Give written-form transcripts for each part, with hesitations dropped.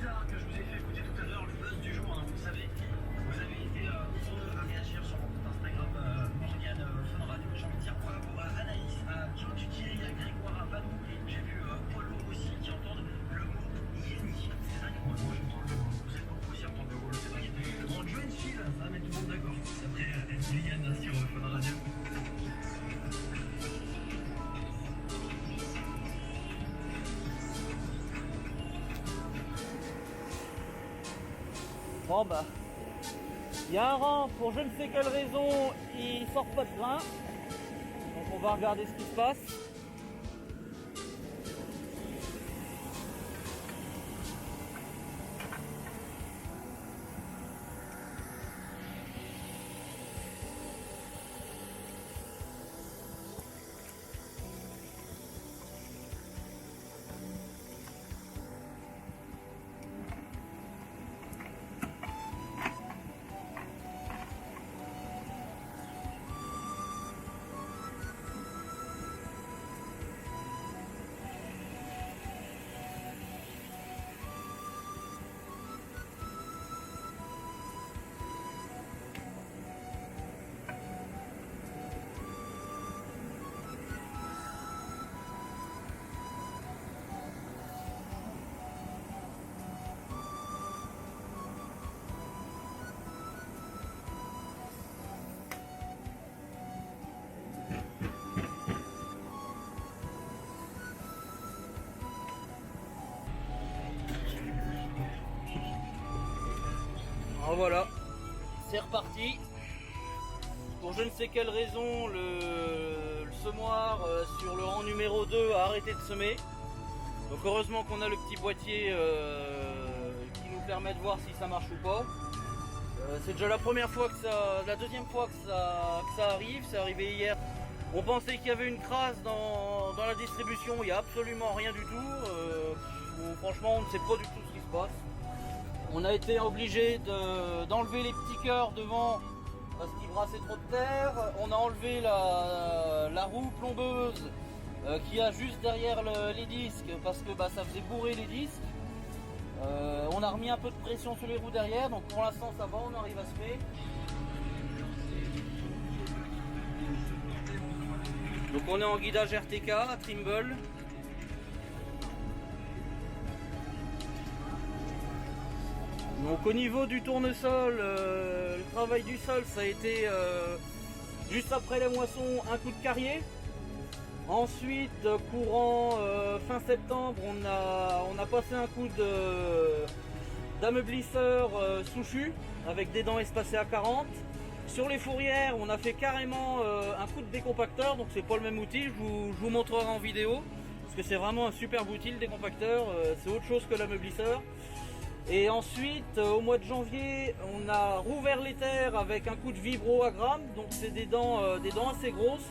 teaser que je vous ai fait écouter tout à l'heure, le buzz du jour, hein, vous savez. Vous avez été nombreux à réagir sur mon compte Instagram, Morgane Fun Radio. J'ai envie de dire bravo à Anaïs, à Kim Thierry, à Grégoire, à Badou. J'ai vu Polo aussi qui entendent le mot Yeni. C'est dingue, moi j'entends le mot. Vous êtes beaucoup aussi à entendre le mot, c'est dingue. En joint chill, ça va mettre tout le monde d'accord. Ça serait Liliane sur Fun Radio. Bon bah, il y a un rang, pour je ne sais quelle raison, il sort pas de grain. Donc on va regarder ce qui se passe. Alors voilà, c'est reparti. Pour je ne sais quelle raison, le semoir sur le rang numéro 2 a arrêté de semer. Donc heureusement qu'on a le petit boîtier qui nous permet de voir si ça marche ou pas. C'est déjà la première fois que la deuxième fois que ça arrive. C'est arrivé hier. On pensait qu'il y avait une crasse dans la distribution. Il n'y a absolument rien du tout. Franchement, on ne sait pas du tout ce qui se passe. On a été obligé d'enlever les petits cœurs devant parce qu'ils brassaient trop de terre. On a enlevé la roue plombeuse qui a juste derrière les disques parce que ça faisait bourrer les disques. On a remis un peu de pression sur les roues derrière, donc pour l'instant ça va, on arrive à semer. Donc on est en guidage RTK à Trimble. Donc au niveau du tournesol, le travail du sol, ça a été juste après la moisson un coup de carrier. Ensuite, courant fin septembre, on a passé un coup d'ameublisseur souchu avec des dents espacées à 40. Sur les fourrières, on a fait carrément un coup de décompacteur, donc c'est pas le même outil, je vous montrerai en vidéo parce que c'est vraiment un superbe outil le décompacteur, c'est autre chose que l'ameublisseur. Et ensuite, au mois de janvier, on a rouvert les terres avec un coup de vibro à gramme, donc c'est des dents assez grosses.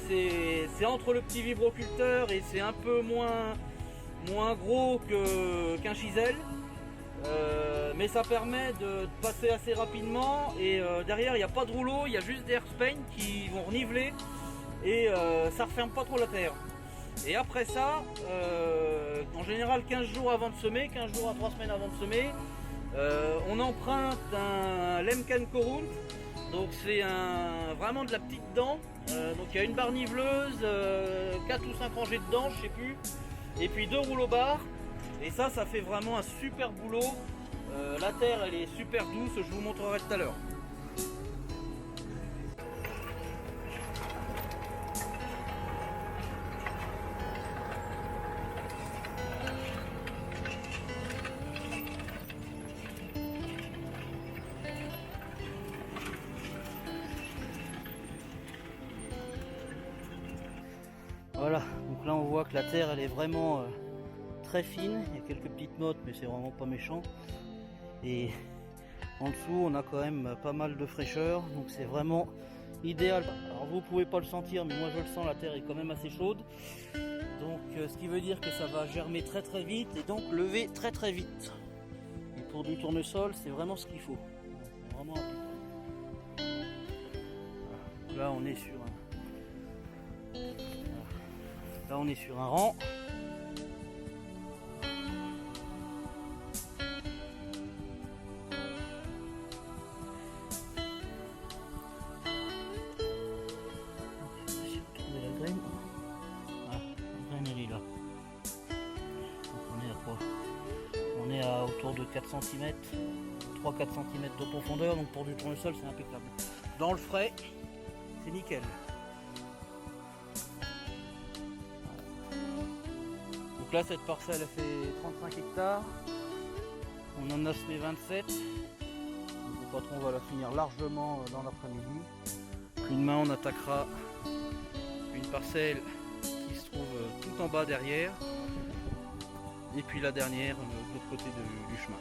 C'est entre le petit vibroculteur et c'est un peu moins gros qu'un chisel. Mais ça permet de passer assez rapidement et derrière il n'y a pas de rouleau, il y a juste des airspain qui vont reniveler et ça referme pas trop la terre. Et après ça, en général 15 jours avant de semer, 15 jours à 3 semaines avant de semer, on emprunte un Lemken Corunt. Donc c'est vraiment de la petite dent. Donc il y a une barre niveleuse, 4 ou 5 rangées de dents, je sais plus. Et puis 2 rouleaux barres. Et ça fait vraiment un super boulot. La terre elle est super douce, je vous montrerai tout à l'heure. Voilà, donc là on voit que la terre elle est vraiment très fine, il y a quelques petites mottes mais c'est vraiment pas méchant. Et en dessous on a quand même pas mal de fraîcheur, donc c'est vraiment idéal. Alors vous pouvez pas le sentir mais moi je le sens, la terre est quand même assez chaude. Donc ce qui veut dire que ça va germer très très vite et donc lever très très vite. Et pour du tournesol c'est vraiment ce qu'il faut. Vraiment voilà. Là on est sur Là on est sur un rang. est à autour de 4 cm, 3-4 cm de profondeur, donc pour du tournesol c'est impeccable. Dans le frais, c'est nickel. Donc là cette parcelle elle fait 35 hectares, on en a semé 27. Donc, le patron va la finir largement dans l'après-midi. Puis demain on attaquera une parcelle qui se trouve tout en bas derrière. Et puis la dernière de l'autre côté du chemin.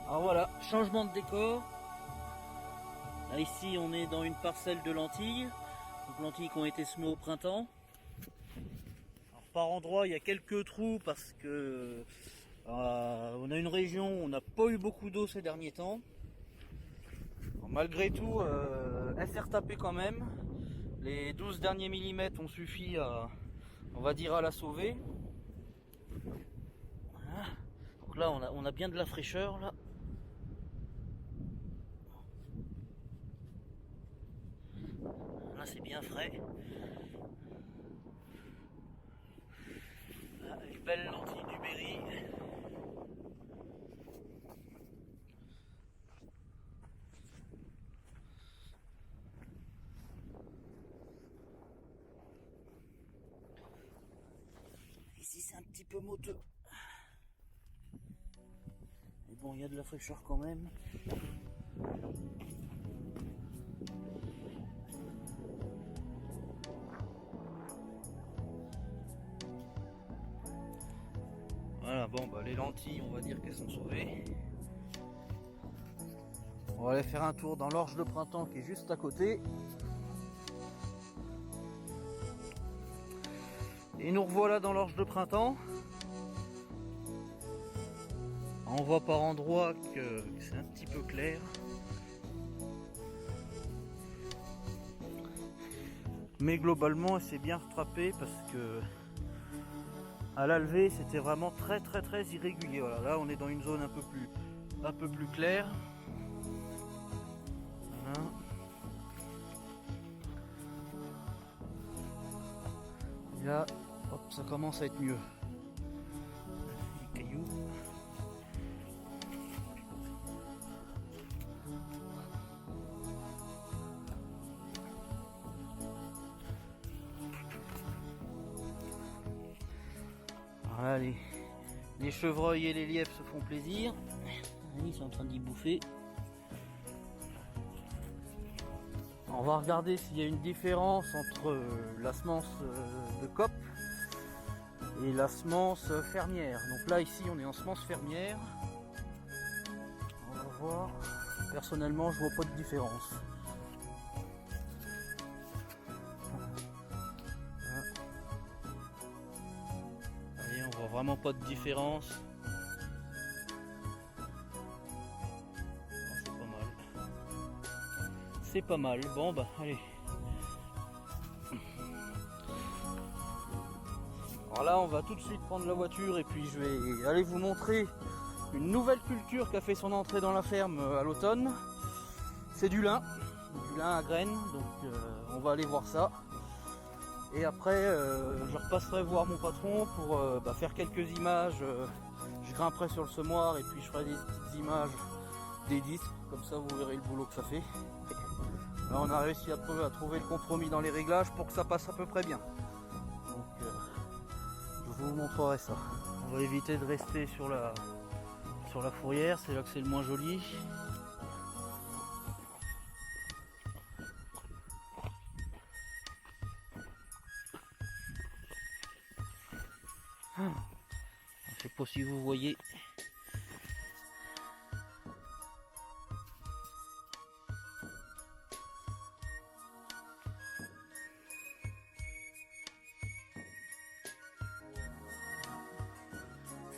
Alors voilà, changement de décor. Là, ici on est dans une parcelle de lentilles. Donc lentilles qui ont été semées au printemps. Alors, par endroits il y a quelques trous parce que on a une région où on n'a pas eu beaucoup d'eau ces derniers temps. Alors, malgré tout, elle s'est retapée quand même. Les 12 derniers millimètres ont suffi à, on va dire, à la sauver. Voilà. Donc là on a bien de la fraîcheur là. Là c'est bien frais. Là, les belles lentilles du Berry. Ici c'est un petit peu moteux. Mais bon, il y a de la fraîcheur quand même. Voilà, bon, bah, les lentilles, on va dire qu'elles sont sauvées. On va aller faire un tour dans l'orge de printemps qui est juste à côté. Et nous revoilà dans l'orge de printemps. On voit par endroits que c'est un petit peu clair. Mais globalement, elle s'est bien rattrapée parce que à la levée, c'était vraiment très irrégulier. Voilà, là, on est dans une zone un peu plus claire. Voilà. Et là, hop, ça commence à être mieux. Les cailloux. Voilà, les chevreuils et les lièvres se font plaisir. Ils sont en train d'y bouffer. On va regarder s'il y a une différence entre la semence de COP et la semence fermière. Donc là ici on est en semence fermière. On va voir. Personnellement je vois pas de différence. Voyez, on voit vraiment pas de différence. C'est pas mal. C'est pas mal. Bon bah allez. Alors là on va tout de suite prendre la voiture et puis je vais aller vous montrer une nouvelle culture qui a fait son entrée dans la ferme à l'automne. C'est du lin à graines, donc on va aller voir ça. Et après je repasserai voir mon patron pour faire quelques images. Je grimperai sur le semoir et puis je ferai des petites images d'édit, comme ça vous verrez le boulot que ça fait. Là on a réussi un peu à trouver le compromis dans les réglages pour que ça passe à peu près bien. Donc je vous montrerai ça. On va éviter de rester sur la fourrière, c'est là que c'est le moins joli. Je sais pas si vous voyez.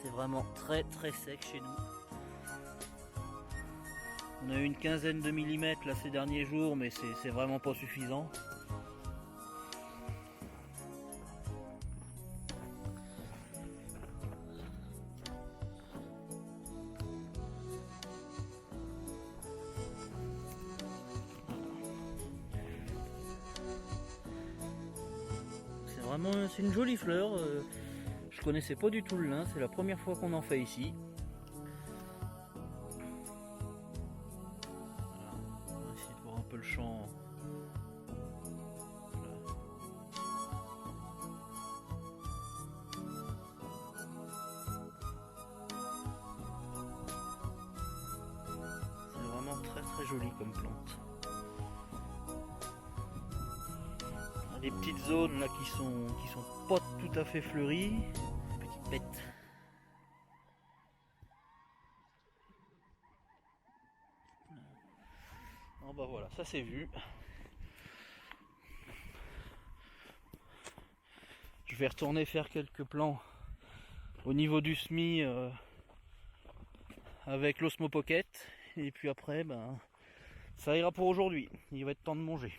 C'est vraiment très sec chez nous. On a eu une quinzaine de millimètres là ces derniers jours, mais c'est vraiment pas suffisant. C'est une jolie fleur. Je connaissais pas du tout le lin, c'est la première fois qu'on en fait ici. Voilà. On va essayer de voir un peu le champ. C'est vraiment très joli comme plante. Des petites zones là qui sont pas tout à fait fleuries. Petite bête. Bon bah voilà, ça c'est vu. Je vais retourner faire quelques plans au niveau du semis avec l'Osmo Pocket. Et puis après, ça ira pour aujourd'hui. Il va être temps de manger.